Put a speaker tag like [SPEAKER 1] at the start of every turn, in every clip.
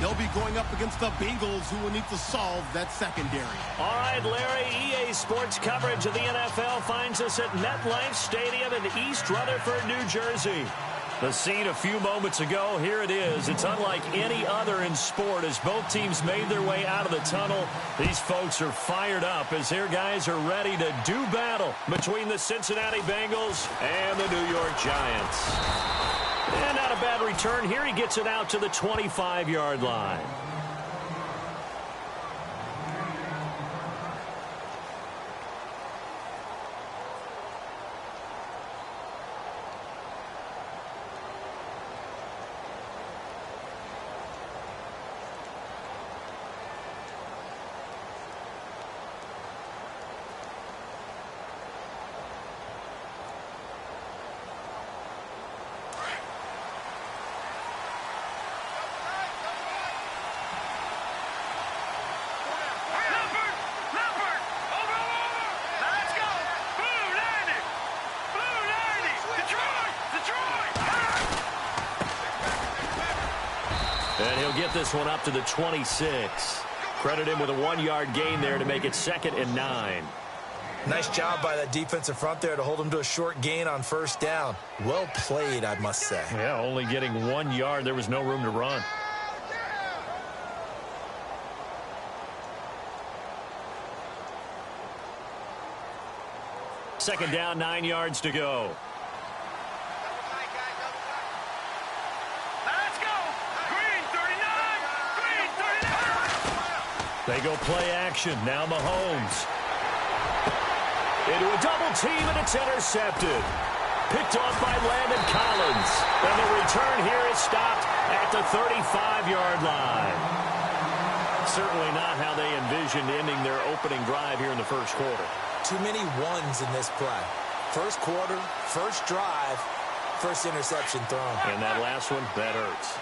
[SPEAKER 1] They'll be going up against the Bengals, who will need to solve that secondary.
[SPEAKER 2] All right, Larry, EA Sports coverage of the NFL finds us at MetLife Stadium in East Rutherford, New Jersey. The scene a few moments ago, here it is. It's unlike any other in sport as both teams made their way out of the tunnel. These folks are fired up as their guys are ready to do battle between the Cincinnati Bengals and the New York Giants. And not a bad return here. He gets it out to the 25-yard line. And he'll get this one up to the 26. Credit him with a 1-yard gain there to make it 2nd and 9.
[SPEAKER 3] Nice job by that defensive front there to hold him to a short gain on first down. Well played, I must say.
[SPEAKER 2] Yeah, only getting 1 yard. There was no room to run. Second down, 9 yards to go. They go play action. Now Mahomes. Into a double team, and it's intercepted. Picked off by Landon Collins. And the return here is stopped at the 35-yard line. Certainly not how they envisioned ending their opening drive here in the first quarter.
[SPEAKER 3] Too many ones in this play. First quarter, first drive, first interception thrown.
[SPEAKER 2] And that last one, that hurts.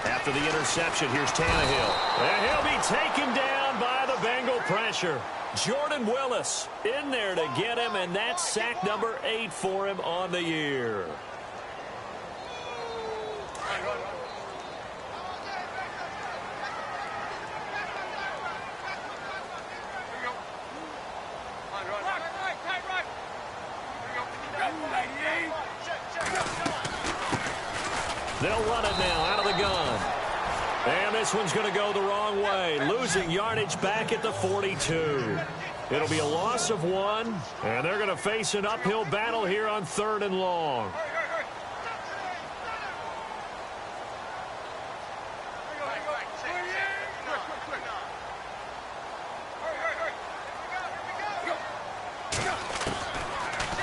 [SPEAKER 2] After the interception, here's Tannehill. And he'll be taken down by the Bengal pressure. Jordan Willis in there to get him, and that's sack number 8 for him on the year. They'll run it now out of the gun. And this one's going to go the wrong way, losing yardage back at the 42. It'll be a loss of 1, and they're going to face an uphill battle here on 3rd and long.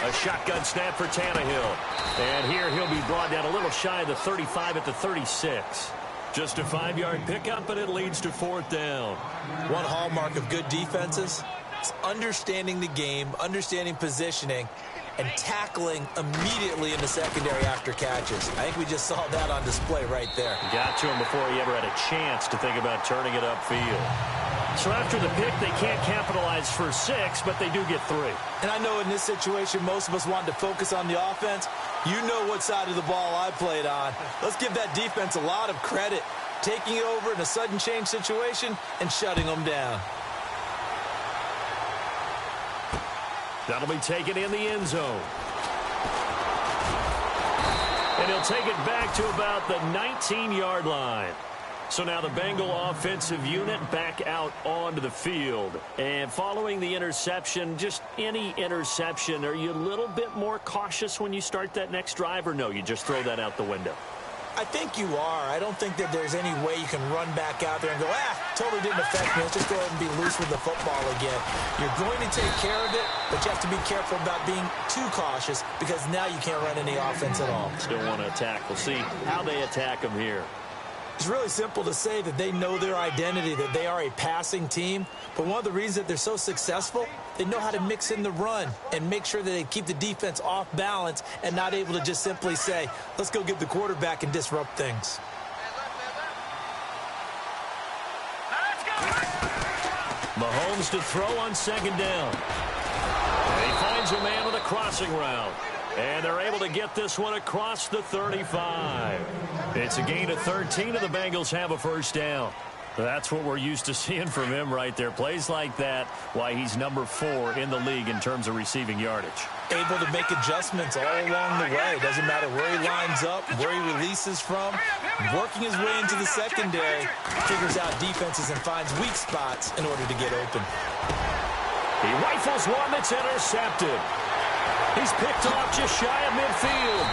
[SPEAKER 2] A shotgun snap for Tannehill. And here he'll be brought down a little shy of the 35 at the 36. Just a 5-yard pickup, and it leads to 4th down.
[SPEAKER 3] One hallmark of good defenses is understanding the game, understanding positioning, and tackling immediately in the secondary after catches. I think we just saw that on display right there.
[SPEAKER 2] Got to him before he ever had a chance to think about turning it upfield. So after the pick, they can't capitalize for 6, but they do get 3.
[SPEAKER 3] And I know in this situation, most of us wanted to focus on the offense. You know what side of the ball I played on. Let's give that defense a lot of credit, taking it over in a sudden change situation and shutting them down.
[SPEAKER 2] That'll be taken in the end zone. And he'll take it back to about the 19-yard line. So now the Bengal offensive unit back out onto the field. And following the interception, just any interception, are you a little bit more cautious when you start that next drive, or no, you just throw that out the window?
[SPEAKER 3] I think you are. I don't think that there's any way you can run back out there and go, totally didn't affect me. Let's just go ahead and be loose with the football again. You're going to take care of it, but you have to be careful about being too cautious because now you can't run any offense at all.
[SPEAKER 2] Still want to attack. We'll see how they attack them here.
[SPEAKER 3] It's really simple to say that they know their identity, that they are a passing team. But one of the reasons that they're so successful, they know how to mix in the run and make sure that they keep the defense off balance and not able to just simply say, let's go get the quarterback and disrupt things.
[SPEAKER 2] Mahomes to throw on second down. And he finds a man with a crossing route. And they're able to get this one across the 35. It's a gain of 13, and the Bengals have a first down. That's what we're used to seeing from him right there. Plays like that, why he's number 4 in the league in terms of receiving yardage.
[SPEAKER 3] Able to make adjustments all along the way. Doesn't matter where he lines up, where he releases from. Working his way into the secondary, figures out defenses and finds weak spots in order to get open.
[SPEAKER 2] He rifles one that's intercepted. He's picked off just shy of midfield.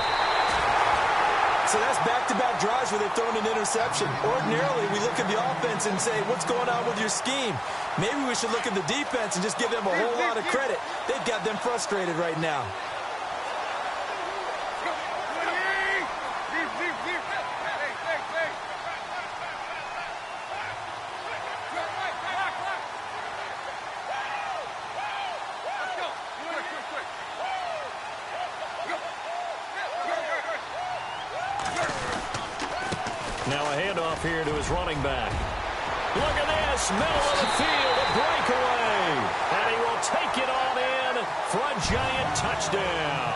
[SPEAKER 3] So that's back-to-back drives where they've thrown an interception. Ordinarily, we look at the offense and say, what's going on with your scheme? Maybe we should look at the defense and just give them a whole lot of credit. They've got them frustrated right now.
[SPEAKER 2] Now a handoff here to his running back. Look at this, middle of the field, a breakaway. And he will take it on in for a giant touchdown.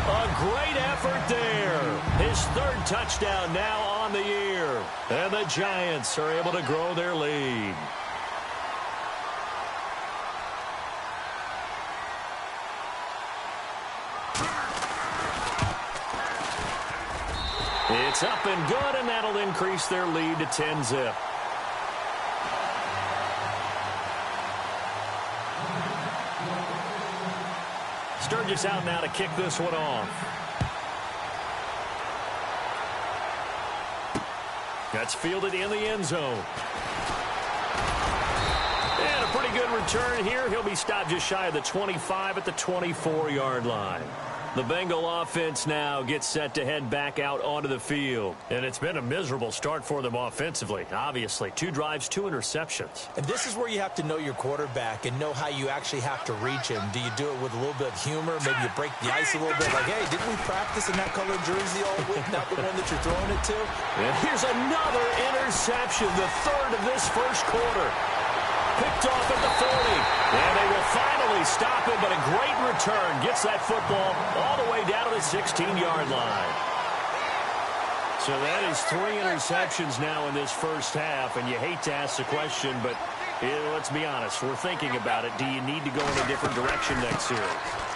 [SPEAKER 2] A great effort there. His 3rd touchdown now on the year. And the Giants are able to grow their lead. It's up and good, and that'll increase their lead to 10-zip. Sturgis out now to kick this one off. That's fielded in the end zone. And a pretty good return here. He'll be stopped just shy of the 25 at the 24-yard line. The Bengal offense now gets set to head back out onto the field. And it's been a miserable start for them offensively, obviously. 2 drives, 2 interceptions.
[SPEAKER 3] And this is where you have to know your quarterback and know how you actually have to reach him. Do you do it with a little bit of humor? Maybe you break the ice a little bit. Like, hey, didn't we practice in that colored jersey all week? Not the one that you're throwing it to?
[SPEAKER 2] And here's another interception, the 3rd of this first quarter. Picked off at the 40. And they will finally stop him, but a great return. Gets that football all the way down to the 16-yard line. So that is 3 interceptions now in this first half, and you hate to ask the question, but let's be honest. We're thinking about it. Do you need to go in a different direction next series?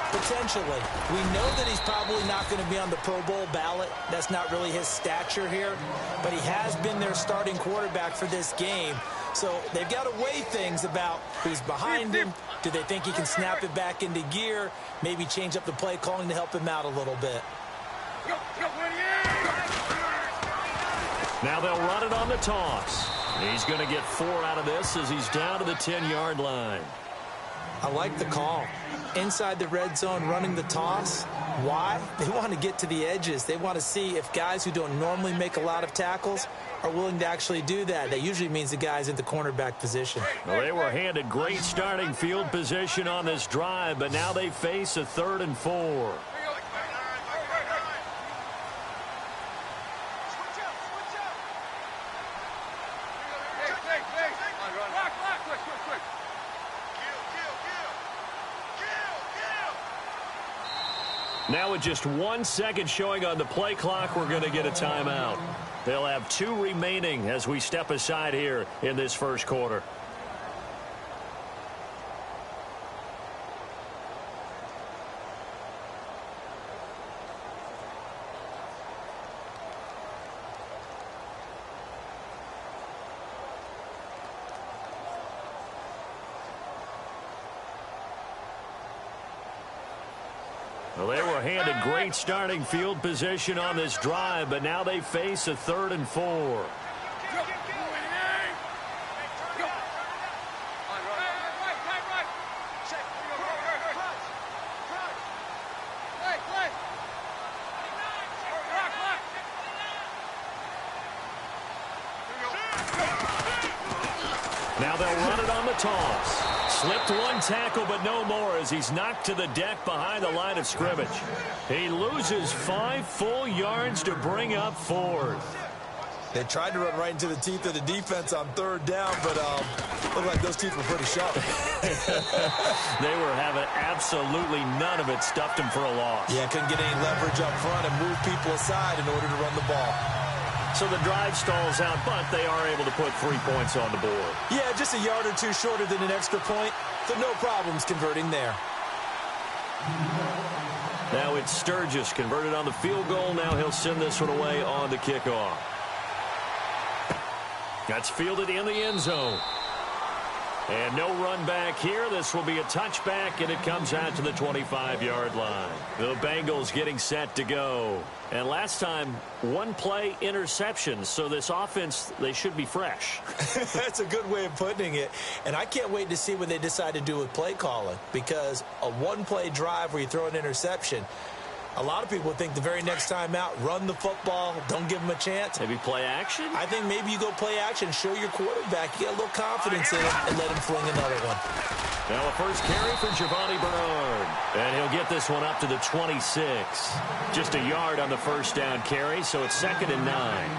[SPEAKER 3] Potentially. We know that he's probably not going to be on the Pro Bowl ballot. That's not really his stature here, but he has been their starting quarterback for this game. So they've got to weigh things about who's behind him. Do they think he can snap it back into gear? Maybe change up the play calling to help him out a little bit.
[SPEAKER 2] Now they'll run it on the toss. He's going to get 4 out of this as he's down to the 10-yard line.
[SPEAKER 3] I like the call. Inside the red zone running the toss. Why? They want to get to the edges. They want to see if guys who don't normally make a lot of tackles are willing to actually do that. That usually means the guy's in the cornerback position.
[SPEAKER 2] Well, they were handed great starting field position on this drive, but now they face a 3rd and 4. Now with just 1 second showing on the play clock, we're going to get a timeout. They'll have 2 remaining as we step aside here in this first quarter. Well, they were handed great starting field position on this drive, but now they face a 3rd and 4. Now they'll run it on the toss. Slipped 1 tackle, but no more as he's knocked to the deck behind the line of scrimmage. He loses 5 full yards to bring up 4th.
[SPEAKER 3] They tried to run right into the teeth of the defense on third down, but looked like those teeth were pretty sharp.
[SPEAKER 2] They were having absolutely none of it. Stuffed them for a loss.
[SPEAKER 3] Yeah, couldn't get any leverage up front and move people aside in order to run the ball.
[SPEAKER 2] So the drive stalls out, but they are able to put 3 points on the board.
[SPEAKER 3] Yeah, just a yard or two shorter than an extra point, so no problems converting there.
[SPEAKER 2] Now it's Sturgis converted on the field goal. Now he'll send this one away on the kickoff. That's fielded in the end zone. And no run back here. This will be a touchback, and it comes out to the 25-yard line. The Bengals getting set to go. And last time, one play interception. So this offense, they should be fresh.
[SPEAKER 3] That's a good way of putting it. And I can't wait to see what they decide to do with play calling, because a one-play drive where you throw an interception, a lot of people think the very next time out, run the football, don't give them a chance.
[SPEAKER 2] Maybe play action?
[SPEAKER 3] I think maybe you go play action, show your quarterback, you get a little confidence in him, and let him fling another one.
[SPEAKER 2] Now a first carry for Giovanni Bernard. And he'll get this one up to the 26. Just a yard on the first down carry, so it's 2nd and 9.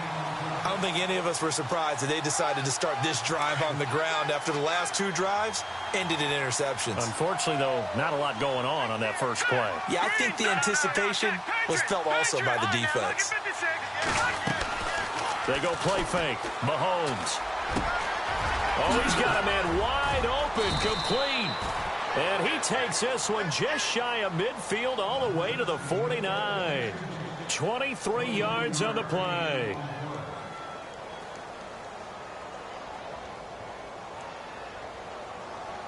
[SPEAKER 3] I don't think any of us were surprised that they decided to start this drive on the ground after the last 2 drives ended in interceptions.
[SPEAKER 2] Unfortunately, though, not a lot going on that first play.
[SPEAKER 3] Yeah, I think the anticipation was felt also by the defense.
[SPEAKER 2] They go play fake. Mahomes. Oh, he's got a man wide open, complete. And he takes this one just shy of midfield all the way to the 49. 23 yards on the play.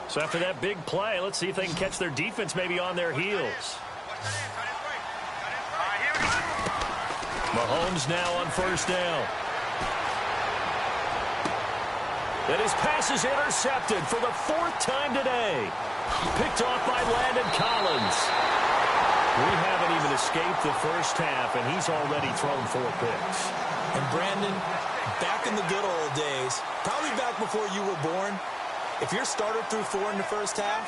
[SPEAKER 2] So after that big play, let's see if they can catch their defense maybe on their heels. Mahomes now on first down. And his pass is intercepted for the 4th time today. Picked off by Landon Collins. We haven't even escaped the first half, and he's already thrown 4 picks.
[SPEAKER 3] And Brandon, back in the good old days, probably back before you were born, if your starter threw 4 in the first half,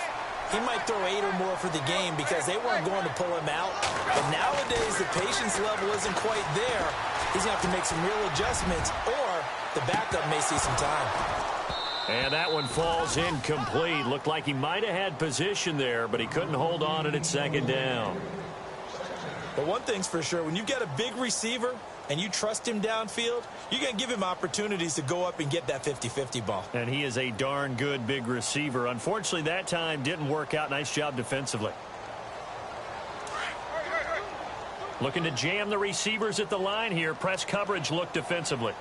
[SPEAKER 3] he might throw 8 or more for the game because they weren't going to pull him out. But nowadays, the patience level isn't quite there. He's going to have to make some real adjustments, or the backup may see some time.
[SPEAKER 2] And that one falls incomplete. Looked like he might have had position there, but he couldn't hold on at 2nd down.
[SPEAKER 3] But one thing's for sure, when you've got a big receiver and you trust him downfield, you're going to give him opportunities to go up and get that 50-50 ball.
[SPEAKER 2] And he is a darn good big receiver. Unfortunately, that time didn't work out. Nice job defensively. Looking to jam the receivers at the line here. Press coverage look defensively.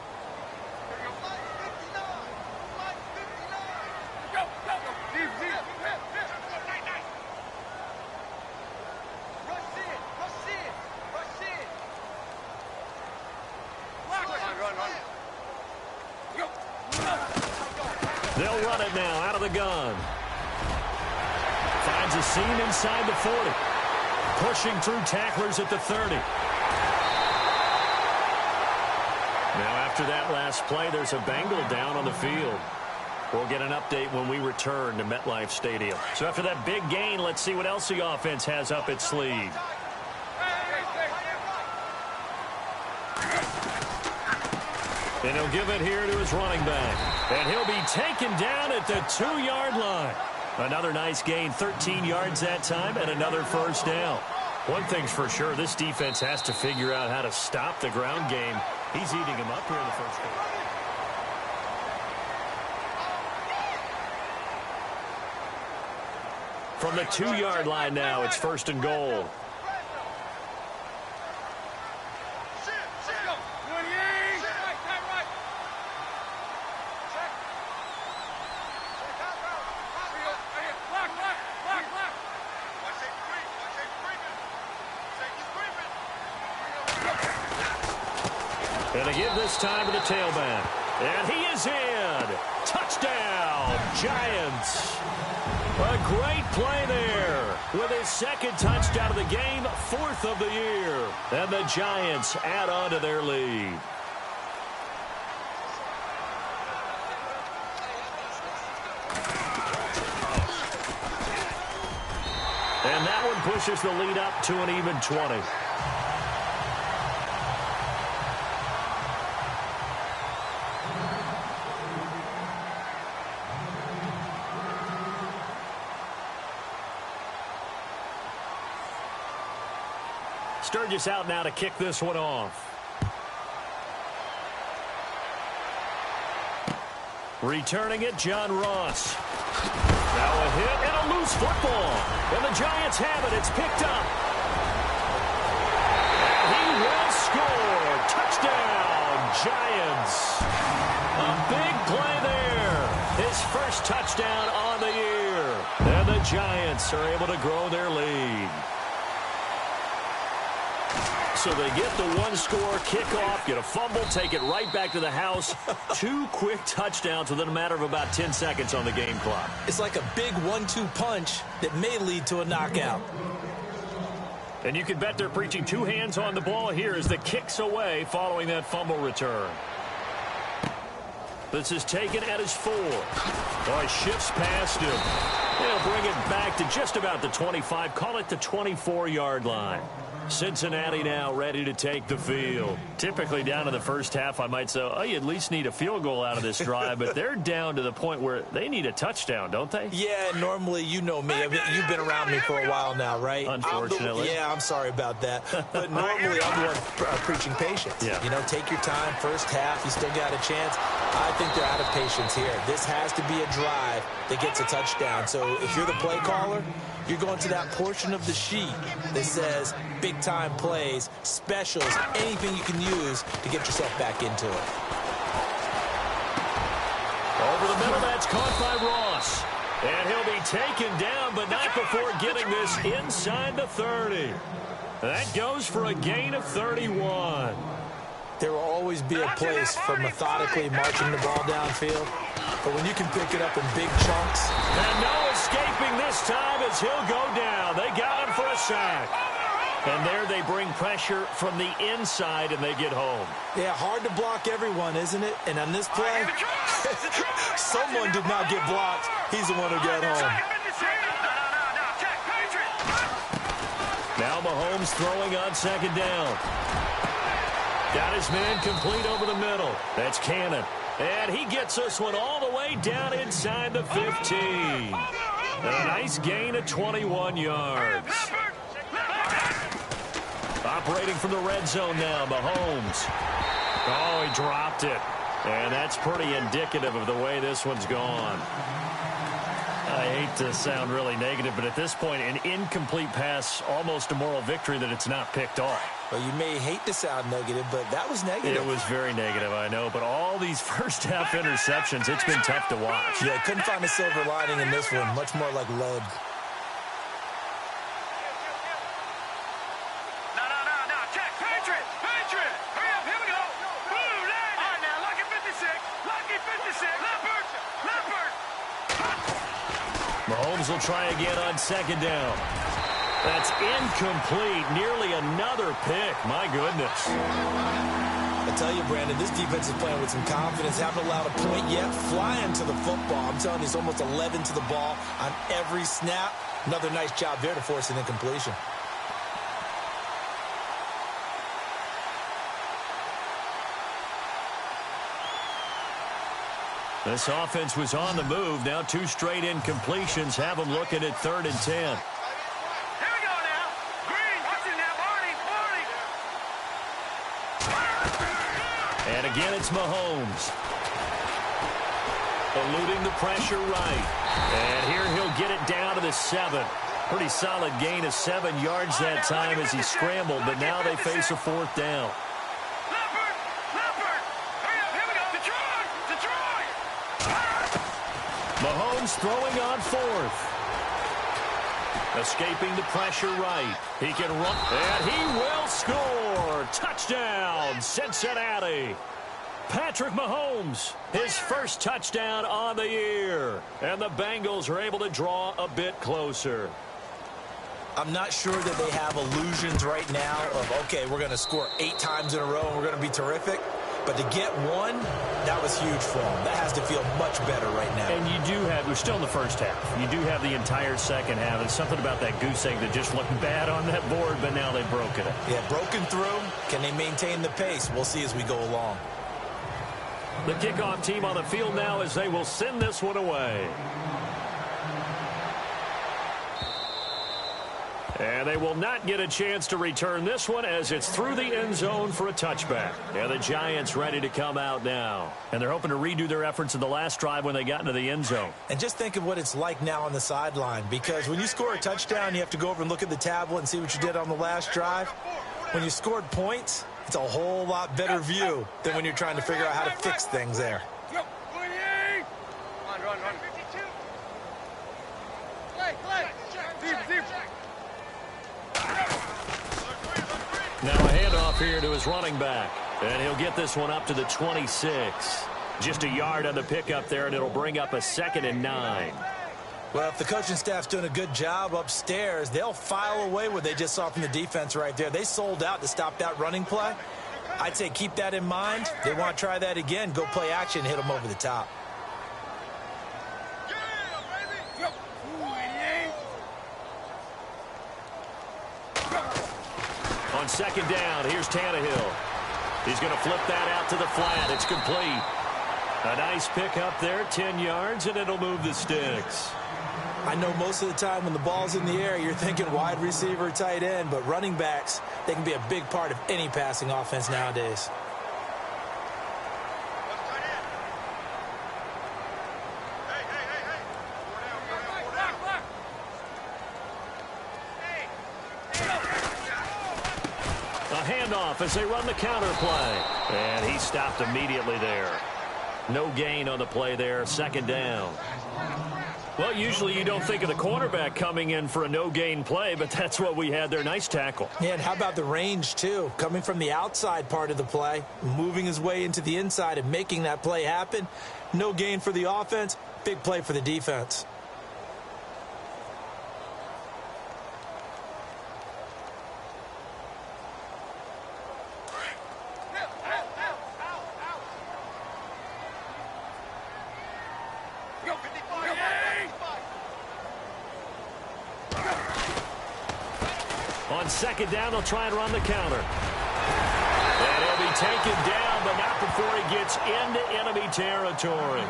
[SPEAKER 2] They'll run it now out of the gun. Finds a seam inside the 40. Pushing through tacklers at the 30. Now after that last play, there's a Bengal down on the field. We'll get an update when we return to MetLife Stadium. So after that big gain, let's see what else the offense has up its sleeve. And he'll give it here to his running back. And he'll be taken down at the 2-yard line. Another nice gain, 13 yards that time, and another first down. One thing's for sure, this defense has to figure out how to stop the ground game. He's eating him up here in the first quarter. From the 2-yard line now, it's 1st and goal. And they give this time to the tailback. And he is in. Touchdown, Giants. A great play there with his 2nd touchdown of the game, 4th of the year. And the Giants add on to their lead. And that one pushes the lead up to an even 20. Sturgis out now to kick this one off. Returning it, John Ross. Now a hit and a loose football. And the Giants have it. It's picked up. And he will score. Touchdown, Giants. A big play there. His first touchdown on the year. And the Giants are able to grow their lead. So they get the one-score kickoff, get a fumble, take it right back to the house. 2 quick touchdowns within a matter of about 10 seconds on the game clock.
[SPEAKER 3] It's like a big 1-2 punch that may lead to a knockout.
[SPEAKER 2] And you can bet they're preaching 2 hands on the ball here as the kick's away following that fumble return. This is taken at his 4. Oh, he shifts past him. They'll bring it back to just about the 25, call it the 24-yard line. Cincinnati now ready to take the field. Typically down in the first half, I might say, oh, you at least need a field goal out of this drive, but they're down to the point where they need a touchdown, don't they?
[SPEAKER 3] Yeah, normally, you know me. I mean, you've been around me for a while now, right?
[SPEAKER 2] Unfortunately.
[SPEAKER 3] I'm sorry about that. But normally, I'm the one preaching patience.
[SPEAKER 2] Yeah.
[SPEAKER 3] You know, take your time. First half, you still got a chance. I think they're out of patience here. This has to be a drive that gets a touchdown. So if you're the play caller, you're going to that portion of the sheet that says big-time plays, specials, anything you can use to get yourself back into it.
[SPEAKER 2] Over the middle, that's caught by Ross. And he'll be taken down, but not before getting this inside the 30. That goes for a gain of 31.
[SPEAKER 3] There will always be a place for methodically marching the ball downfield. But when you can pick it up in big chunks.
[SPEAKER 2] And no escaping this time as he'll go down. They got him for a sack. And there they bring pressure from the inside and they get home.
[SPEAKER 3] Yeah, hard to block everyone, isn't it? And on this play, someone did not get blocked. He's the one who got home.
[SPEAKER 2] Now Mahomes throwing on second down. Got his man complete over the middle. That's Cannon. And he gets this one all the way down inside the 15. And a nice gain of 21 yards. Operating from the red zone now, Mahomes. Oh, he dropped it. And that's pretty indicative of the way this one's gone. I hate to sound really negative, but at this point, an incomplete pass, almost a moral victory that it's not picked off.
[SPEAKER 3] Well, you may hate to sound negative, but that was negative.
[SPEAKER 2] It was very negative, I know. But all these first-half interceptions, it's been tough to watch.
[SPEAKER 3] Yeah, couldn't find a silver lining in this one. Much more like lead.
[SPEAKER 2] Mahomes will try again on second down. That's incomplete. Nearly another pick. My goodness.
[SPEAKER 3] I tell you, Brandon, this defense is playing with some confidence. Haven't allowed a point yet. Flying to the football. I'm telling you, it's almost 11 to the ball on every snap. Another nice job there to force an incompletion.
[SPEAKER 2] This offense was on the move. Now 2 straight incompletions have them looking at 3rd and 10.
[SPEAKER 4] Here we go now. Green, watch it now, Barney.
[SPEAKER 2] And again, it's Mahomes. Eluding the pressure right. And here he'll get it down to the 7. Pretty solid gain of 7 yards that time as he scrambled, but now they face a 4th down. Mahomes throwing on 4th. Escaping the pressure right. He can run, and he will score. Touchdown, Cincinnati. Patrick Mahomes, his first touchdown on the year. And the Bengals are able to draw a bit closer.
[SPEAKER 3] I'm not sure that they have illusions right now of, okay, we're going to score 8 times in a row and we're going to be terrific. But to get one, that was huge for them. That has to feel much better right now.
[SPEAKER 2] And you do have, we're still in the first half. You do have the entire second half. There's something about that goose egg that just looked bad on that board, but now they've broken it.
[SPEAKER 3] Yeah, broken through. Can they maintain the pace? We'll see as we go along.
[SPEAKER 2] The kickoff team on the field now as they will send this one away. And they will not get a chance to return this one as it's through the end zone for a touchback. And the Giants ready to come out now. And they're hoping to redo their efforts in the last drive when they got into the end zone.
[SPEAKER 3] And just think of what it's like now on the sideline, because when you score a touchdown, you have to go over and look at the tablet and see what you did on the last drive. When you scored points, it's a whole lot better view than when you're trying to figure out how to fix things there.
[SPEAKER 2] Now a handoff here to his running back. And he'll get this one up to the 26. Just a yard on the pickup there, and it'll bring up a 2nd and 9.
[SPEAKER 3] Well, if the coaching staff's doing a good job upstairs, they'll file away what they just saw from the defense right there. They sold out to stop that running play. I'd say keep that in mind. They want to try that again. Go play action and hit them over the top.
[SPEAKER 2] On 2nd down, here's Tannehill. He's going to flip that out to the flat. It's complete. A nice pickup there, 10 yards, and it'll move the sticks.
[SPEAKER 3] I know most of the time when the ball's in the air, you're thinking wide receiver, tight end, but running backs, they can be a big part of any passing offense nowadays.
[SPEAKER 2] Handoff as they run the counter play. And he stopped immediately there. No gain on the play there, 2nd down. Well, usually you don't think of the cornerback coming in for a no-gain play, but that's what we had there. Nice tackle.
[SPEAKER 3] Yeah, and how about the range, too? Coming from the outside part of the play, moving his way into the inside and making that play happen. No gain for the offense, big play for the defense.
[SPEAKER 2] On 2nd down, they'll try and run the counter. And he'll be taken down, but not before he gets into enemy territory.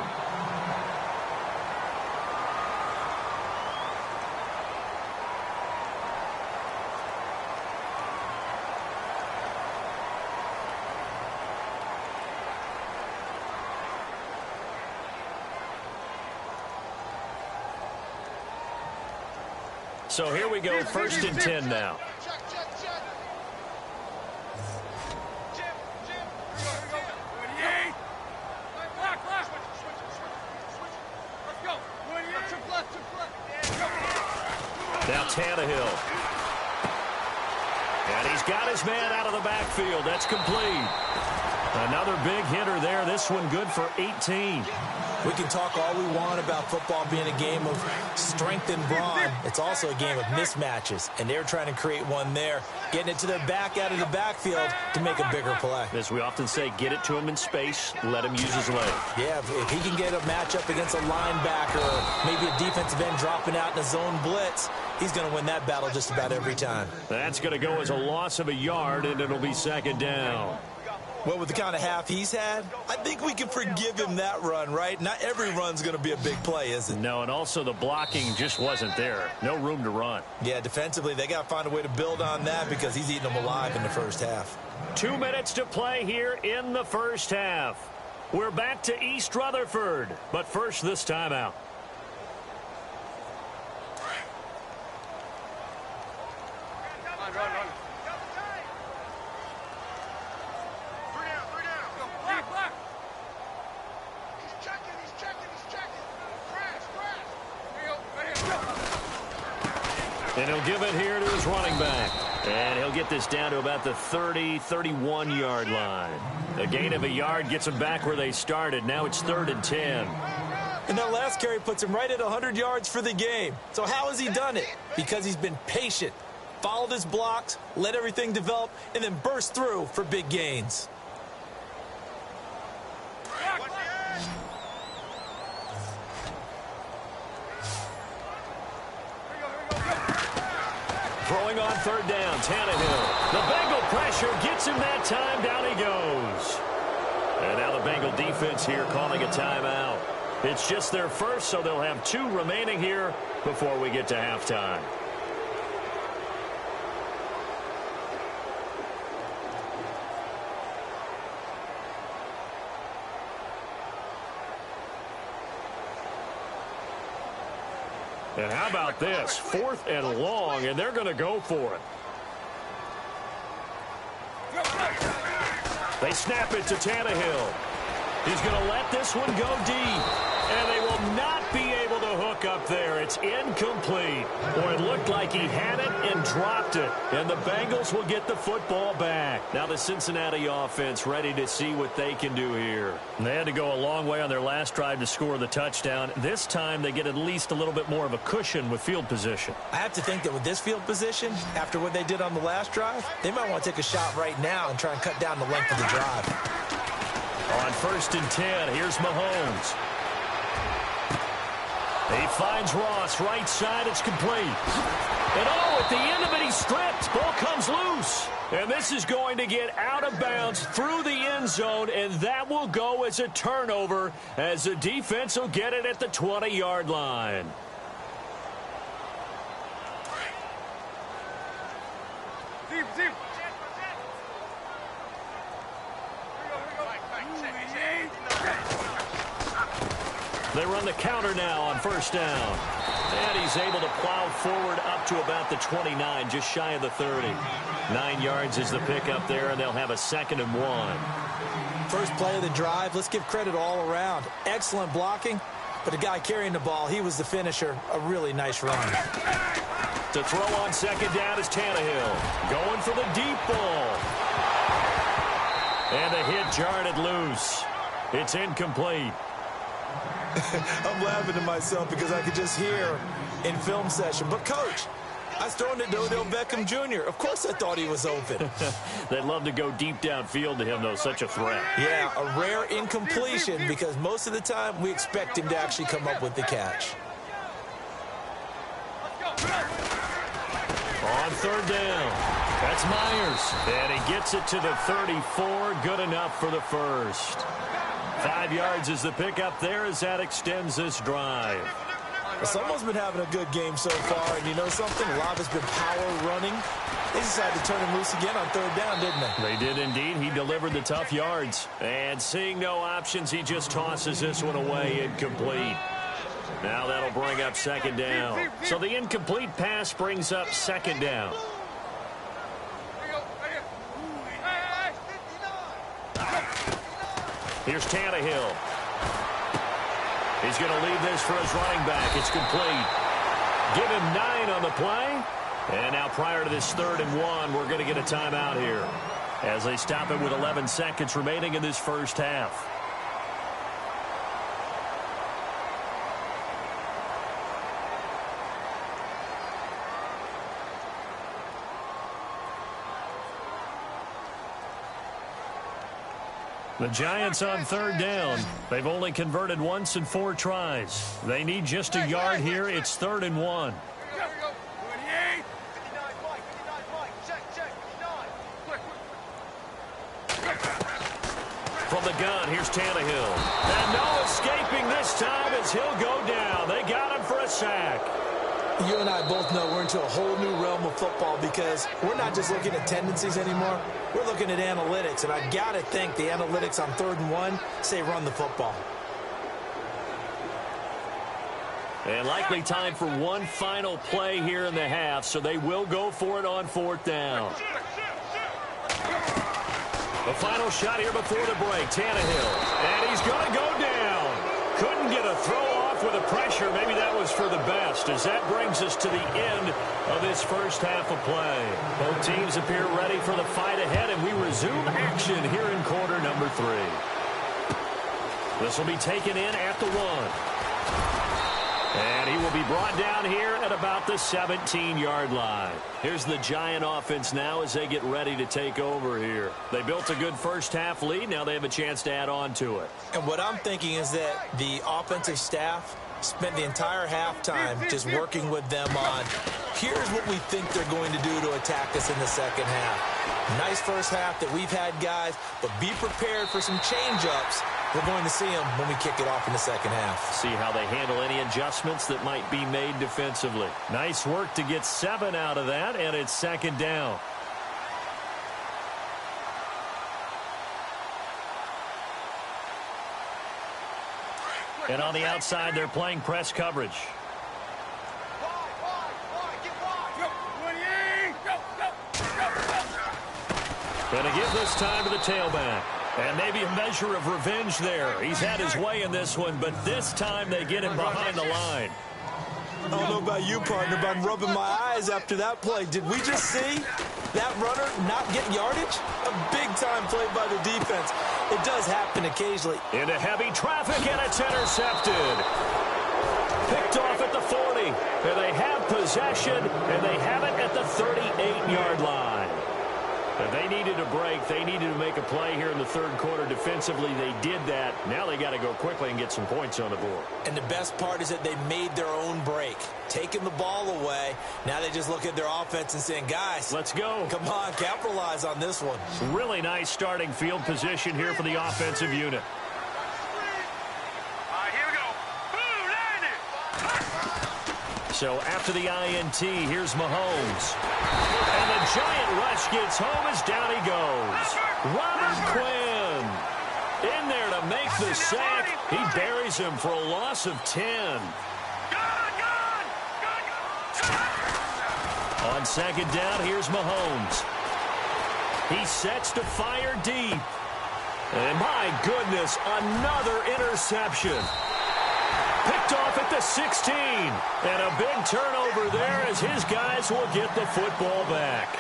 [SPEAKER 2] So here we go, 1st and 10 now. Now Tannehill. And he's got his man out of the backfield. That's complete. Another big hitter there. This one good for 18.
[SPEAKER 3] We can talk all we want about football being a game of strength and brawn. It's also a game of mismatches, and they're trying to create one there, getting it to their back out of the backfield to make a bigger play.
[SPEAKER 2] As we often say, get it to him in space, let him use his leg.
[SPEAKER 3] Yeah, if he can get a matchup against a linebacker or maybe a defensive end dropping out in a zone blitz, he's going to win that battle just about every time.
[SPEAKER 2] That's going to go as a loss of a yard, and it'll be 2nd down.
[SPEAKER 3] Well, with the kind of half he's had, I think we can forgive him that run, right? Not every run's going to be a big play, is it?
[SPEAKER 2] No, and also the blocking just wasn't there. No room to run.
[SPEAKER 3] Yeah, defensively, they got to find a way to build on that because he's eating them alive in the first half.
[SPEAKER 2] 2 minutes to play here in the first half. We're back to East Rutherford, but first this timeout.
[SPEAKER 4] Run.
[SPEAKER 2] And he'll give it here to his running back. And he'll get this down to about the 30, 31-yard line. A gain of a yard gets them back where they started. Now it's 3rd and 10.
[SPEAKER 3] And that last carry puts him right at 100 yards for the game. So how has he done it? Because he's been patient, followed his blocks, let everything develop, and then burst through for big gains.
[SPEAKER 2] Throwing on 3rd down, Tannehill. The Bengal pressure gets him that time. Down he goes. And now the Bengal defense here calling a timeout. It's just their first, so they'll have 2 remaining here before we get to halftime. And how about this? 4th and long, and they're going to go for it. They snap it to Tannehill. He's going to let this one go deep. And they will not be able to hook up there. It's incomplete. Boy, it looked like he had it and dropped it. And the Bengals will get the football back. Now the Cincinnati offense ready to see what they can do here. And they had to go a long way on their last drive to score the touchdown. This time they get at least a little bit more of a cushion with field position.
[SPEAKER 3] I have to think that with this field position, after what they did on the last drive, they might want to take a shot right now and try and cut down the length of the drive.
[SPEAKER 2] On 1st and 10, here's Mahomes. He finds Ross, right side, it's complete. And at the end of it, he's stripped. Ball comes loose. And this is going to get out of bounds through the end zone, and that will go as a turnover as the defense will get it at the 20-yard line. They run the counter now on 1st down. And he's able to plow forward up to about the 29, just shy of the 30. 9 yards is the pickup there, and they'll have a 2nd and 1.
[SPEAKER 3] First play of the drive, let's give credit all around. Excellent blocking, but the guy carrying the ball, he was the finisher. A really nice run.
[SPEAKER 2] To throw on 2nd down is Tannehill. Going for the deep ball. And the hit jarred it loose. It's incomplete.
[SPEAKER 3] I'm laughing to myself because I could just hear in film session. But, Coach, I was throwing to Odell Beckham Jr. Of course I thought he was open.
[SPEAKER 2] They'd love to go deep downfield to him, though. Such a threat.
[SPEAKER 3] Yeah, a rare incompletion because most of the time we expect him to actually come up with the catch.
[SPEAKER 2] On 3rd down, that's Myers. And he gets it to the 34. Good enough for the first. 5 yards is the pickup there as that extends this drive.
[SPEAKER 3] Well, someone's been having a good game so far, and you know something? A lot has been power running. They decided to turn him loose again on 3rd down, didn't they?
[SPEAKER 2] They did indeed. He delivered the tough yards. And seeing no options, he just tosses this one away incomplete. Now that'll bring up 2nd down. So the incomplete pass brings up 2nd down. Here's Tannehill. He's going to leave this for his running back. It's complete. Give him 9 on the play. And now prior to this 3rd and 1, we're going to get a timeout here as they stop it with 11 seconds remaining in this first half. The Giants on 3rd down. They've only converted once in 4 tries. They need just a yard here. It's 3rd and 1. From the gun, here's Tannehill. And no escaping this time as he'll go down. They got him for a sack.
[SPEAKER 3] You and I both know we're into a whole new realm of football because we're not just looking at tendencies anymore. We're looking at analytics, and I got to think the analytics on 3rd and 1 say run the football.
[SPEAKER 2] And likely time for one final play here in the half, so they will go for it on 4th down. The final shot here before the break, Tannehill. And he's going to go down. Couldn't get a throw off with the pressure. Maybe that was for the best, as that brings us to the end of this first half of play. Both teams appear ready for the fight ahead, and we resume action here in quarter number 3. This will be taken in at the 1. And he will be brought down here at about the 17-yard line. Here's the Giant offense now as they get ready to take over here. They built a good first half lead. Now they have a chance to add on to it.
[SPEAKER 3] And what I'm thinking is that the offensive staff spent the entire halftime just working with them on, here's what we think they're going to do to attack us in the second half. Nice first half that we've had, guys, but be prepared for some change-ups. We're going to see them when we kick it off in the second half.
[SPEAKER 2] See how they handle any adjustments that might be made defensively. Nice work to get 7 out of that, and it's 2nd down. And on the outside, they're playing press coverage. And to give this time to the tailback. And maybe a measure of revenge there. He's had his way in this one, but this time they get him behind the line.
[SPEAKER 3] I don't know about you, partner, but I'm rubbing my eyes after that play. Did we just see that runner not get yardage? A big-time play by the defense. It does happen occasionally.
[SPEAKER 2] Into heavy traffic, and it's intercepted. Picked off at the 40. And they have possession, and they have it at the 38-yard line. And they needed a break. They needed to make a play here in the third quarter. Defensively, they did that. Now they got to go quickly and get some points on the board.
[SPEAKER 3] And the best part is that they made their own break. Taking the ball away. Now they just look at their offense and saying, guys,
[SPEAKER 2] let's go.
[SPEAKER 3] Come on, capitalize on this one.
[SPEAKER 2] Really nice starting field position here for the offensive unit. So after the INT, here's Mahomes. And the giant rush gets home as down he goes. Robert Quinn in there to make the sack. He buries him for a loss of 10. On second down, here's Mahomes. He sets to fire deep. And my goodness, another interception. Picked off at the 16. And a big turnover there as his guys will get the football back.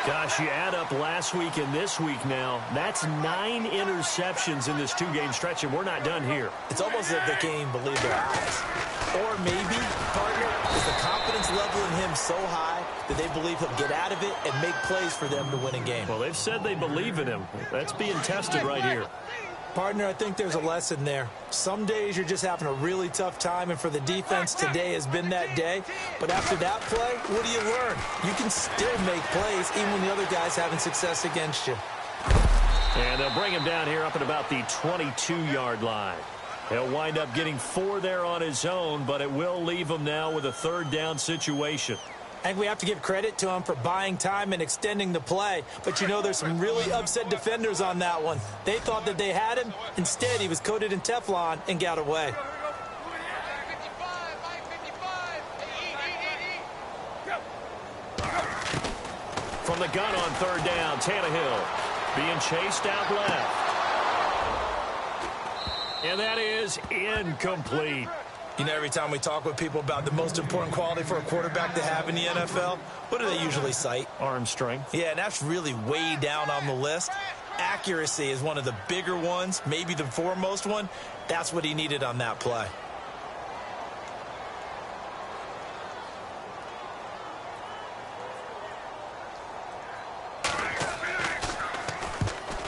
[SPEAKER 2] Gosh, you add up last week and this week now. That's 9 interceptions in this two-game stretch, and we're not done here.
[SPEAKER 3] It's almost as if they can't even believe their eyes. Or maybe, partner, is the confidence level in him so high that they believe he'll get out of it and make plays for them to win a game.
[SPEAKER 2] Well, they've said they believe in him. That's being tested right here.
[SPEAKER 3] Partner, I think there's a lesson there. Some days you're just having a really tough time, and for the defense, today has been that day. But after that play, what do you learn? You can still make plays even when the other guy's having success against you.
[SPEAKER 2] And they'll bring him down here up at about the 22-yard line. He'll wind up getting 4 there on his own, but it will leave him now with a third down situation.
[SPEAKER 3] I think we have to give credit to him for buying time and extending the play. But, you know, there's some really upset defenders on that one. They thought that they had him. Instead, he was coated in Teflon and got away.
[SPEAKER 2] From the gun on third down, Tannehill being chased out left. And that is incomplete.
[SPEAKER 3] You know, every time we talk with people about the most important quality for a quarterback to have in the NFL, what do they usually cite?
[SPEAKER 2] Arm strength.
[SPEAKER 3] Yeah, and that's really way down on the list. Accuracy is one of the bigger ones, maybe the foremost one. That's what he needed on that play.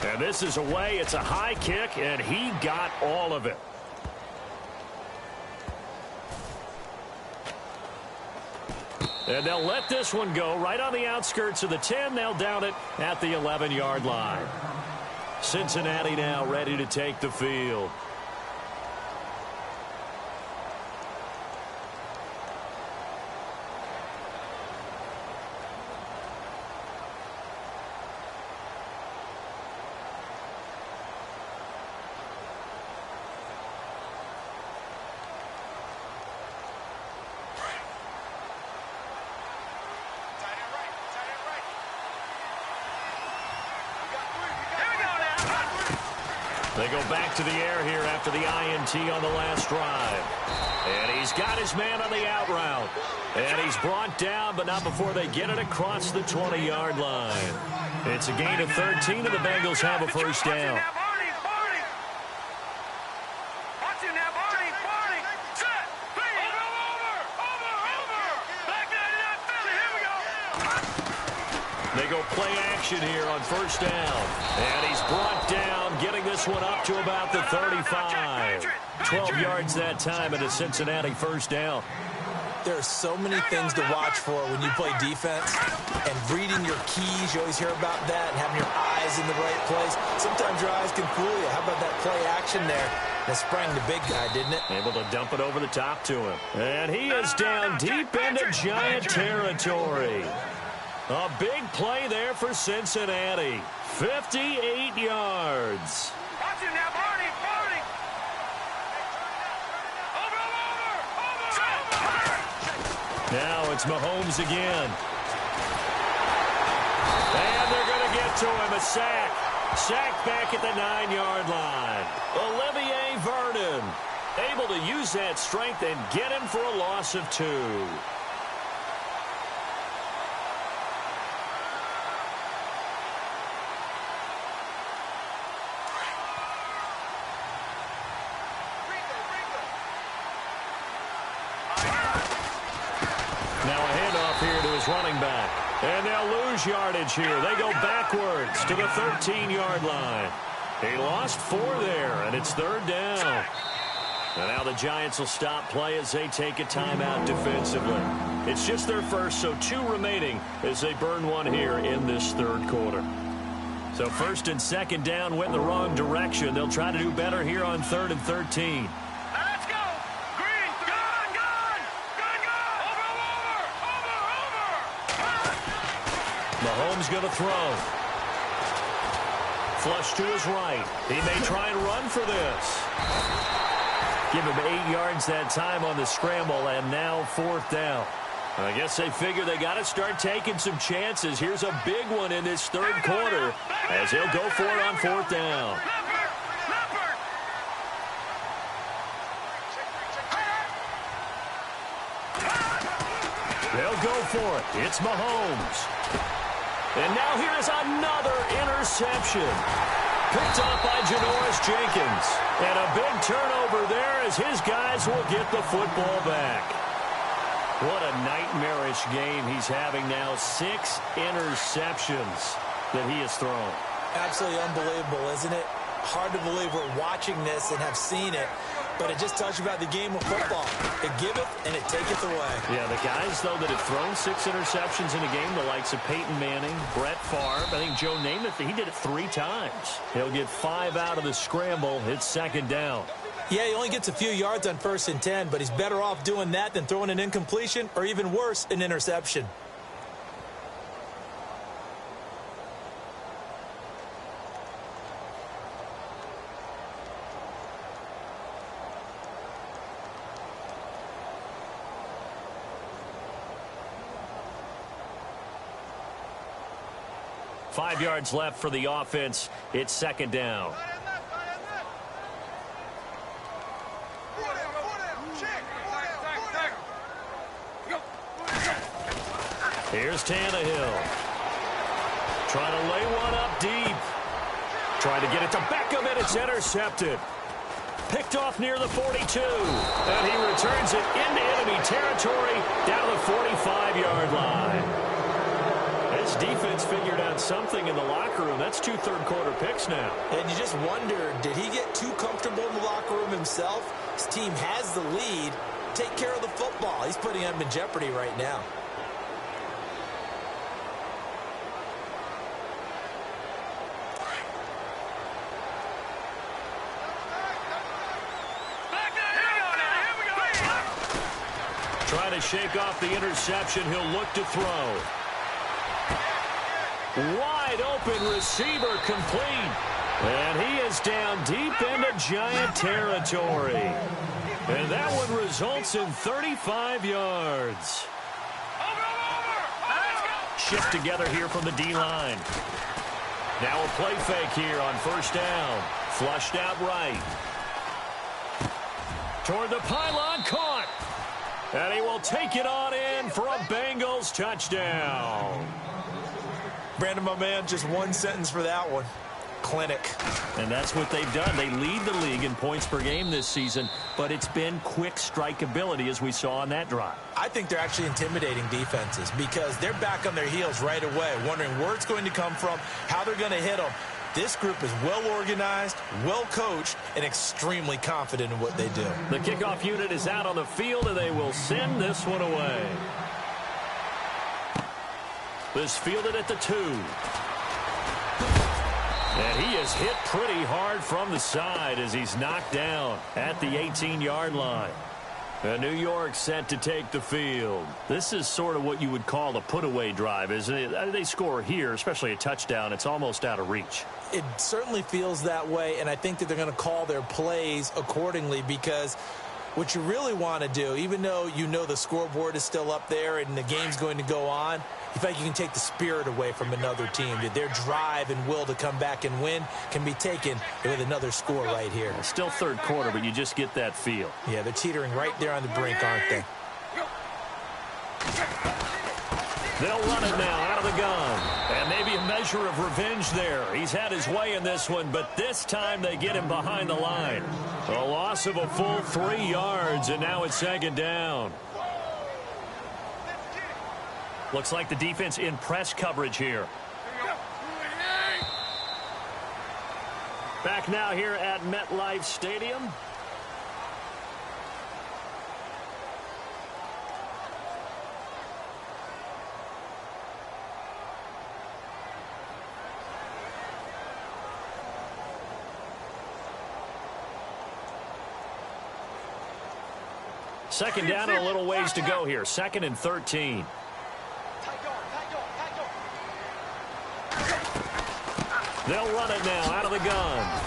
[SPEAKER 2] And this is away. It's a high kick, and he got all of it. And they'll let this one go right on the outskirts of the 10. They'll down it at the 11-yard line. Cincinnati now ready to take the field. They go back to the air here after the INT on the last drive. And he's got his man on the out route. And he's brought down, but not before they get it across the 20-yard line. It's a gain of 13, and the Bengals have a first down. They go play action here on first down. And he's brought down, getting this one up to about the 35. 12 yards that time and a Cincinnati first down.
[SPEAKER 3] There are so many things to watch for when you play defense. And reading your keys, you always hear about that, and having your eyes in the right place. Sometimes your eyes can fool you. How about that play action there? That sprang the big guy, didn't it?
[SPEAKER 2] Able to dump it over the top to him. And he is down deep into Giant territory. A big play there for Cincinnati. 58 yards.
[SPEAKER 4] Watch him now, Barney.
[SPEAKER 2] Now it's Mahomes again. And they're going to get it to him, a sack. Sacked back at the 9-yard line. Olivier Vernon able to use that strength and get him for a loss of 2. Now a handoff here to his running back. And they'll lose yardage here. They go backwards to the 13-yard line. He lost 4 there, and it's 3rd down. And now the Giants will stop play as they take a timeout defensively. It's just their first, so 2 remaining as they burn 1 here in this 3rd quarter. So 1st and 2nd down went in the wrong direction. They'll try to do better here on 3rd and 13.
[SPEAKER 4] Let's go. Green. Gone. Over.
[SPEAKER 2] Mahomes going to throw. Flush to his right. He may try and run for this. Give him 8 yards that time on the scramble, and now 4th down. I guess they figure they got to start taking some chances. Here's a big one in this 3rd quarter as he'll go for it on 4th down. They'll go for it. It's Mahomes. And now here is another interception. Picked off by Janoris Jenkins. And a big turnover there as his guys will get the football back. What a nightmarish game he's having now. 6 interceptions that he has thrown.
[SPEAKER 3] Absolutely unbelievable, isn't it? Hard to believe we're watching this and have seen it, but it just tells you about the game of football. It giveth and it taketh away. Yeah,
[SPEAKER 2] the guys, though, that have thrown 6 interceptions in a game, the likes of Peyton Manning, Brett Favre, I think Joe Namath, he did it 3 times. He'll get 5 out of the scramble. It's 2nd down.
[SPEAKER 3] Yeah, he only gets a few yards on 1st and 10, but he's better off doing that than throwing an incompletion or even worse, an interception.
[SPEAKER 2] Five yards left for the offense. It's 2nd down. Here's Tannehill. Trying to lay one up deep. Trying to get it to Beckham, and it's intercepted. Picked off near the 42. And he returns it into enemy territory down the 45-yard line. This defense figured out something in the locker room. That's 2 third-quarter picks now.
[SPEAKER 3] And you just wonder, did he get too comfortable in the locker room himself? His team has the lead. Take care of the football. He's putting them in jeopardy right now.
[SPEAKER 2] Trying to shake off the interception. He'll look to throw. Wide open receiver complete. And he is down deep into Giant territory. And that one results in 35 yards. Shift together here from the D-line. Now a play fake here on 1st down. Flushed out right. Toward the pylon, caught. And he will take it on in for a Bengals touchdown.
[SPEAKER 3] Brandon, my man, just one sentence for that one. Clinic.
[SPEAKER 2] And that's what they've done. They lead the league in points per game this season, but it's been quick strike ability as we saw on that drive.
[SPEAKER 3] I think they're actually intimidating defenses because they're back on their heels right away, wondering where it's going to come from, how they're going to hit them. This group is well organized, well coached, and extremely confident in what they do.
[SPEAKER 2] The kickoff unit is out on the field, and they will send this one away. This fielded at the 2. And he is hit pretty hard from the side as he's knocked down at the 18-yard line. New York set to take the field. This is sort of what you would call a put-away drive, isn't it? They score here, especially a touchdown. It's almost out of reach.
[SPEAKER 3] It certainly feels that way, and I think that they're going to call their plays accordingly because what you really want to do, even though you know the scoreboard is still up there and the game's going to go on, you feel like you can take the spirit away from another team. Their drive and will to come back and win can be taken with another score right here.
[SPEAKER 2] Still third quarter, but you just get that feel.
[SPEAKER 3] Yeah, they're teetering right there on the brink, aren't they?
[SPEAKER 2] They'll run it now out of the gun. And maybe a measure of revenge there. He's had his way in this one, but this time they get him behind the line. A loss of a full 3 yards, and now it's second down. Looks like the defense in press coverage here. Back now here at MetLife Stadium. Second down and a little ways to go here. 2nd and 13. They'll run it now out of the gun.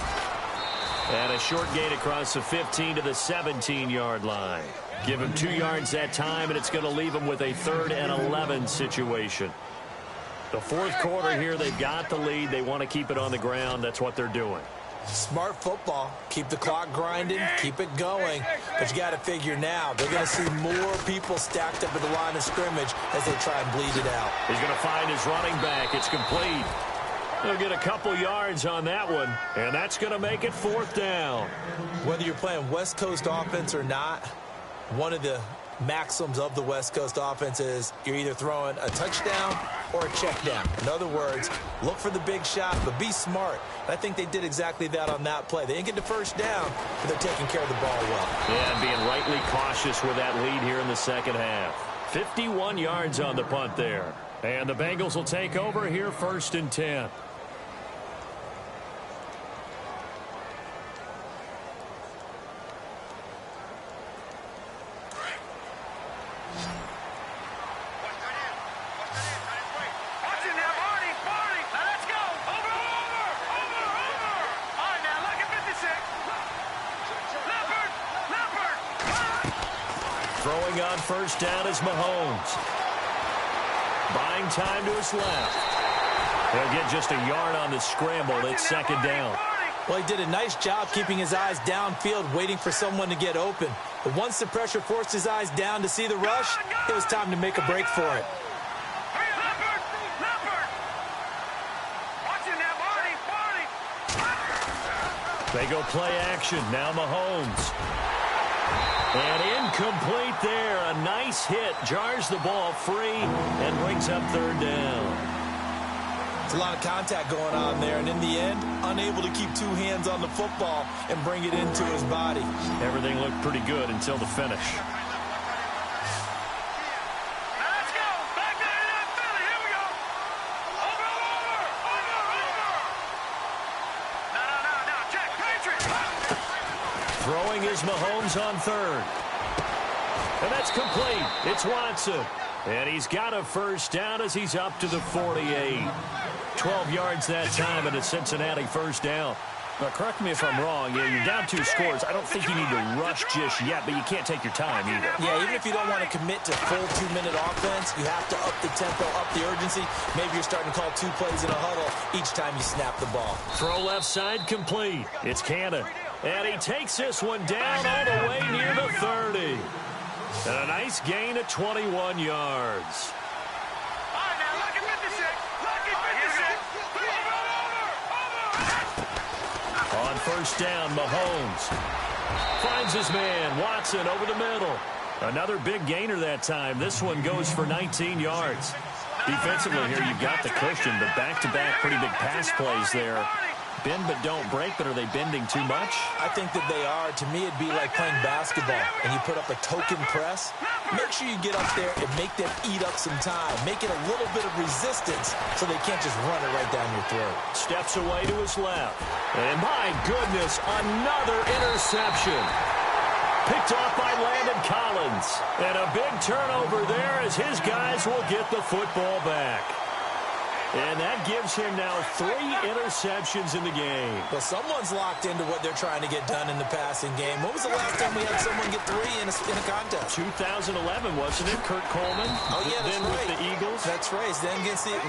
[SPEAKER 2] And a short gain across the 15 to the 17-yard line. Give him 2 yards that time, and it's going to leave him with a 3rd and 11 situation. The fourth quarter here, they've got the lead. They want to keep it on the ground. That's what they're doing.
[SPEAKER 3] Smart football. Keep the clock grinding, keep it going. But you got to figure now, they're going to see more people stacked up at the line of scrimmage as they try and bleed it out.
[SPEAKER 2] He's going to find his running back. It's complete. They'll get a couple yards on that one, and that's going to make it 4th down.
[SPEAKER 3] Whether you're playing West Coast offense or not, one of the maxims of the West Coast offense is you're either throwing a touchdown or a check down. In other words, look for the big shot, but be smart. And I think they did exactly that on that play. They didn't get the first down, but they're taking care of the ball well.
[SPEAKER 2] Yeah, and being rightly cautious with that lead here in the second half. 51 yards on the punt there. And the Bengals will take over here 1st and 10. Throwing on first down is Mahomes. Buying time to his left. He'll get just a yard on the scramble. It's 2nd down.
[SPEAKER 3] Well, he did a nice job keeping his eyes downfield, waiting for someone to get open. But once the pressure forced his eyes down to see the rush, it was time to make a break for it.
[SPEAKER 2] They go play action. Now Mahomes. And incomplete there. A nice hit. Jars the ball free and brings up 3rd down.
[SPEAKER 3] It's a lot of contact going on there, and in the end, unable to keep 2 hands on the football and bring it into his body.
[SPEAKER 2] Everything looked pretty good until the finish.
[SPEAKER 4] Let's go. Back there in that Philly. Here we go. Over. No. Check. Patriot.
[SPEAKER 2] Throwing is Mahomes on 3rd. And that's complete. It's Watson. And he's got a first down as he's up to the 48. 12 yards that time and a Cincinnati first down. Now, correct me if I'm wrong. Yeah, you're down 2 scores. I don't think you need to rush just yet, but you can't take your time either.
[SPEAKER 3] Yeah, even if you don't want to commit to full 2-minute offense, you have to up the tempo, up the urgency. Maybe you're starting to call 2 plays in a huddle each time you snap the ball.
[SPEAKER 2] Throw left side complete. It's Cannon. And he takes this one down all the way near the 30. And a nice gain of 21 yards.
[SPEAKER 4] All right, now, lucky 56. Lucky 56.
[SPEAKER 2] On first down, Mahomes finds his man, Watson, over the middle. Another big gainer that time. This one goes for 19 yards. Defensively here, you've got the cushion, but back-to-back pretty big pass plays there. Bend but don't break, but are they bending too much?
[SPEAKER 3] I think that they are. To me, it'd be like playing basketball, and you put up a token press. Make sure you get up there and make them eat up some time. Make it a little bit of resistance so they can't just run it right down your throat.
[SPEAKER 2] Steps away to his left. And my goodness, another interception. Picked off by Landon Collins. And a big turnover there as his guys will get the football back. And that gives him now 3 interceptions in the game.
[SPEAKER 3] Well, someone's locked into what they're trying to get done in the passing game. When was the last time we had someone get 3 in a contest?
[SPEAKER 2] 2011, wasn't it? Kurt Coleman.
[SPEAKER 3] Oh, yeah, that's
[SPEAKER 2] then
[SPEAKER 3] right.
[SPEAKER 2] with the Eagles.
[SPEAKER 3] That's right. Then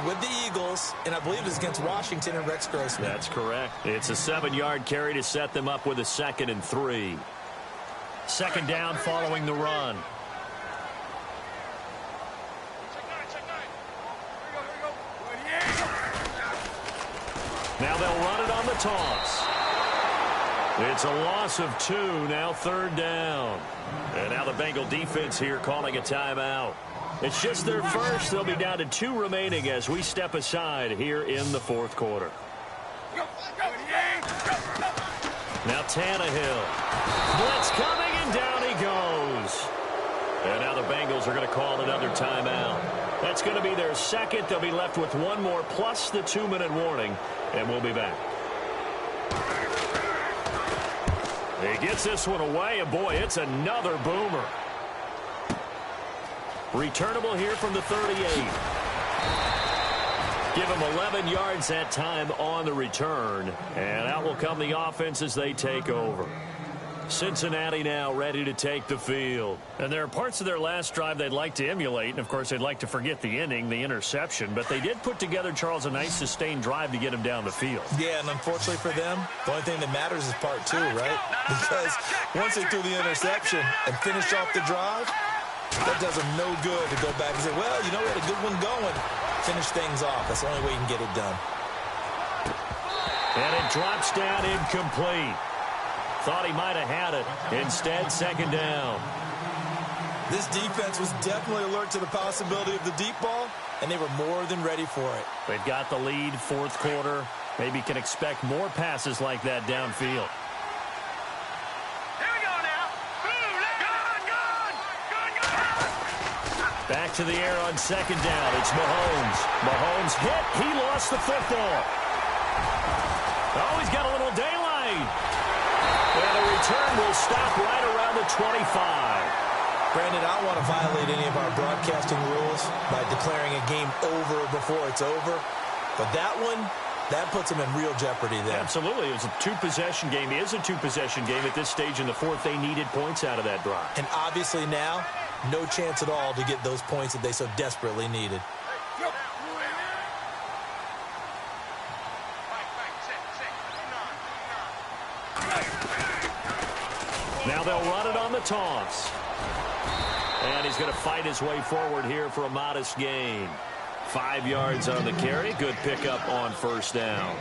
[SPEAKER 3] with the Eagles, and I believe it was against Washington and Rex Grossman.
[SPEAKER 2] That's correct. It's a 7-yard carry to set them up with a 2nd and 3. 2nd down following the run. Now they'll run it on the toss. It's a loss of 2, now 3rd down. And now the Bengal defense here calling a timeout. It's just their first. They'll be down to 2 remaining as we step aside here in the 4th quarter. Now Tannehill. Blitz coming, and down he goes. And now the Bengals are going to call another timeout. That's going to be their 2nd. They'll be left with 1 more plus the 2-minute warning, and we'll be back. He gets this one away, and boy, it's another boomer. Returnable here from the 38. Give him 11 yards that time on the return, and out will come the offense as they take over. Cincinnati now ready to take the field. And there are parts of their last drive they'd like to emulate, and of course they'd like to forget the inning, the interception, but they did put together, Charles, a nice sustained drive to get him down the field.
[SPEAKER 3] Yeah, and unfortunately for them, the only thing that matters is part 2, right? Because once they threw the interception and finished off the drive, that does them no good to go back and say, well, you know, we had a good one going. Finish things off. That's the only way you can get it done.
[SPEAKER 2] And it drops down incomplete. Thought he might have had it. Instead, 2nd down.
[SPEAKER 3] This defense was definitely alert to the possibility of the deep ball, and they were more than ready for it.
[SPEAKER 2] They've got the lead, 4th quarter. Maybe can expect more passes like that downfield.
[SPEAKER 4] Here we go now. Good.
[SPEAKER 2] Back to the air on 2nd down. It's Mahomes. Mahomes hit. He lost the football. Oh, he's got a little daylight. And the return will stop right around the 25.
[SPEAKER 3] Brandon, I don't want to violate any of our broadcasting rules by declaring a game over before it's over. But that one, that puts them in real jeopardy there.
[SPEAKER 2] Absolutely. It was a 2-possession game. It is a 2-possession game at this stage in the 4th. They needed points out of that drive.
[SPEAKER 3] And obviously now, no chance at all to get those points that they so desperately needed.
[SPEAKER 2] Now they'll run it on the toss. And he's going to fight his way forward here for a modest gain. 5 yards on the carry. Good pickup on 1st down.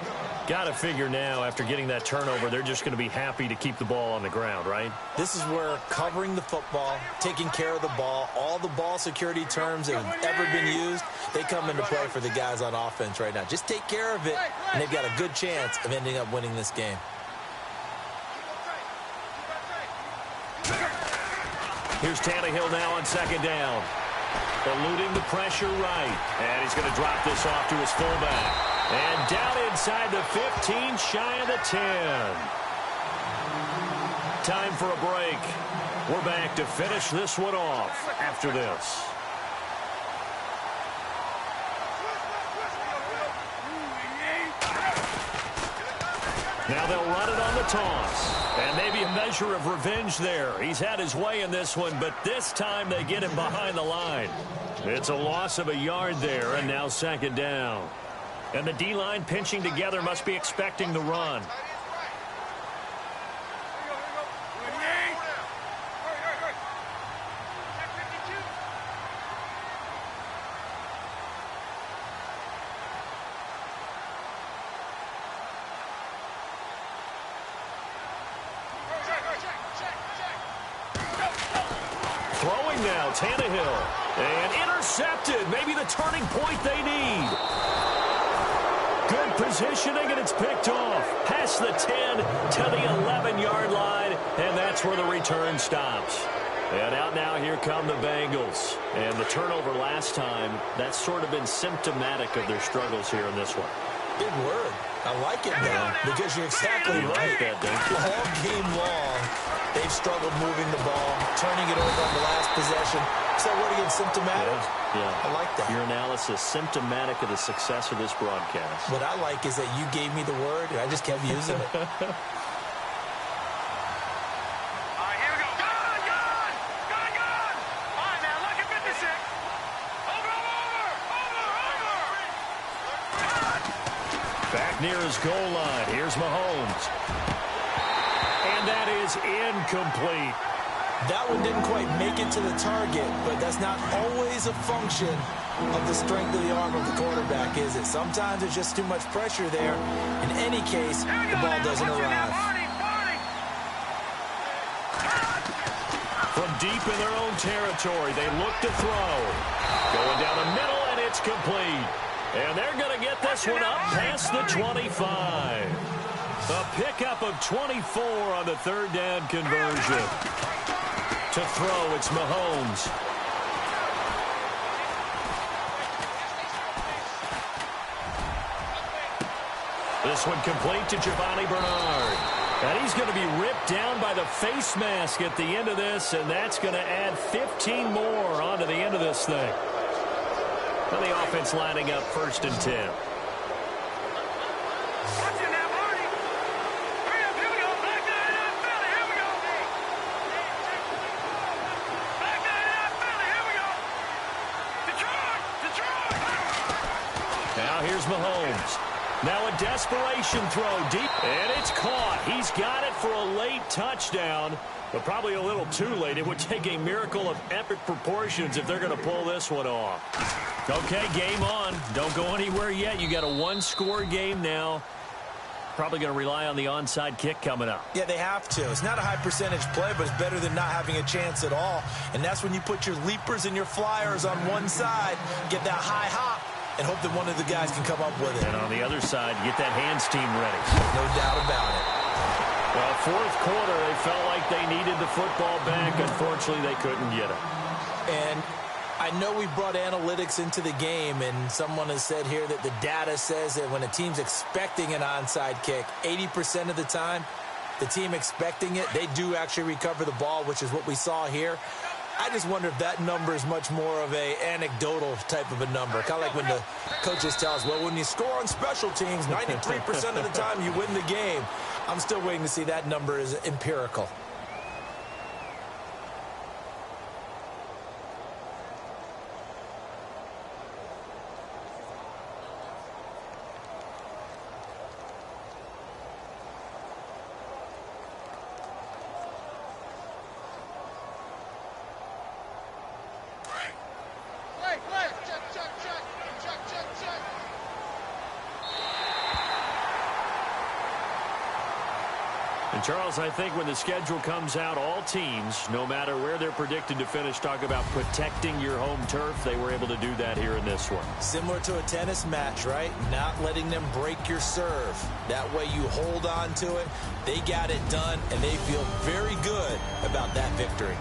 [SPEAKER 2] Got to figure now, after getting that turnover, they're just going to be happy to keep the ball on the ground, right?
[SPEAKER 3] This is where covering the football, taking care of the ball, all the ball security terms that have ever been used, they come into play for the guys on offense right now. Just take care of it, and they've got a good chance of ending up winning this game.
[SPEAKER 2] Here's Tannehill now on 2nd down. Eluding the pressure right. And he's going to drop this off to his fullback. And down inside the 15, shy of the 10. Time for a break. We're back to finish this one off after this. Now they'll run it on the toss. And maybe a measure of revenge there. He's had his way in this one, but this time they get him behind the line. It's a loss of a yard there, and now 2nd down. And the D-line pinching together must be expecting the run. Throwing now, Tannehill. And intercepted. Maybe the turning point they need. Good positioning, and it's picked off. Past the 10 to the 11-yard line, and that's where the return stops. And out now, here come the Bengals. And the turnover last time, that's sort of been symptomatic of their struggles here in this one.
[SPEAKER 3] Big word. I like it now because you're exactly right.
[SPEAKER 2] Like that, don't you?
[SPEAKER 3] All game long, they've struggled moving the ball, turning it over on the last possession. What's that word again? Symptomatic?
[SPEAKER 2] Yeah.
[SPEAKER 3] I like that.
[SPEAKER 2] Your analysis, symptomatic of the success of this broadcast.
[SPEAKER 3] What I like is that you gave me the word, and I just kept using it.
[SPEAKER 4] All right, here we go. Gun! Gun! Gun! Gun! All right, now, look at 56. Over!
[SPEAKER 2] Back near his goal line. Here's Mahomes. And that is incomplete.
[SPEAKER 3] That one didn't quite make it to the target, but that's not always a function of the strength of the arm of the quarterback, is it? Sometimes there's just too much pressure there. In any case, the ball doesn't arrive.
[SPEAKER 2] From deep in their own territory, they look to throw. Going down the middle, and it's complete. And they're going to get this one up past the 25. A pickup of 24 on the third down conversion. To throw, it's Mahomes. This one complete to Giovanni Bernard. And he's going to be ripped down by the face mask at the end of this, and that's going to add 15 more onto the end of this thing. And the offense lining up 1st and 10. Now here's Mahomes. Now a desperation throw deep, and it's caught. He's got it for a late touchdown, but probably a little too late. It would take a miracle of epic proportions if they're going to pull this one off. Okay, game on. Don't go anywhere yet. You got a one-score game now. Probably going to rely on the onside kick coming up.
[SPEAKER 3] Yeah, they have to. It's not a high percentage play, but it's better than not having a chance at all. And that's when you put your leapers and your flyers on one side, get that high hop, and hope that one of the guys can come up with it.
[SPEAKER 2] And on the other side, get that hands team ready.
[SPEAKER 3] No doubt about it.
[SPEAKER 2] Well, fourth quarter, they felt like they needed the football back. Unfortunately, they couldn't get it.
[SPEAKER 3] And I know we brought analytics into the game, and someone has said here that the data says that when a team's expecting an onside kick, 80% of the time, the team expecting it, they do actually recover the ball, which is what we saw here. I just wonder if that number is much more of a anecdotal type of a number. Kind of like when the coaches tell us, well, when you score on special teams, 93% of the time you win the game. I'm still waiting to see that number is empirical.
[SPEAKER 2] And Charles, I think when the schedule comes out, all teams, no matter where they're predicted to finish, talk about protecting your home turf. They were able to do that here in this one.
[SPEAKER 3] Similar to a tennis match, right? Not letting them break your serve. That way you hold on to it. They got it done, and they feel very good about that victory.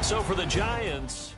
[SPEAKER 2] So for the Giants,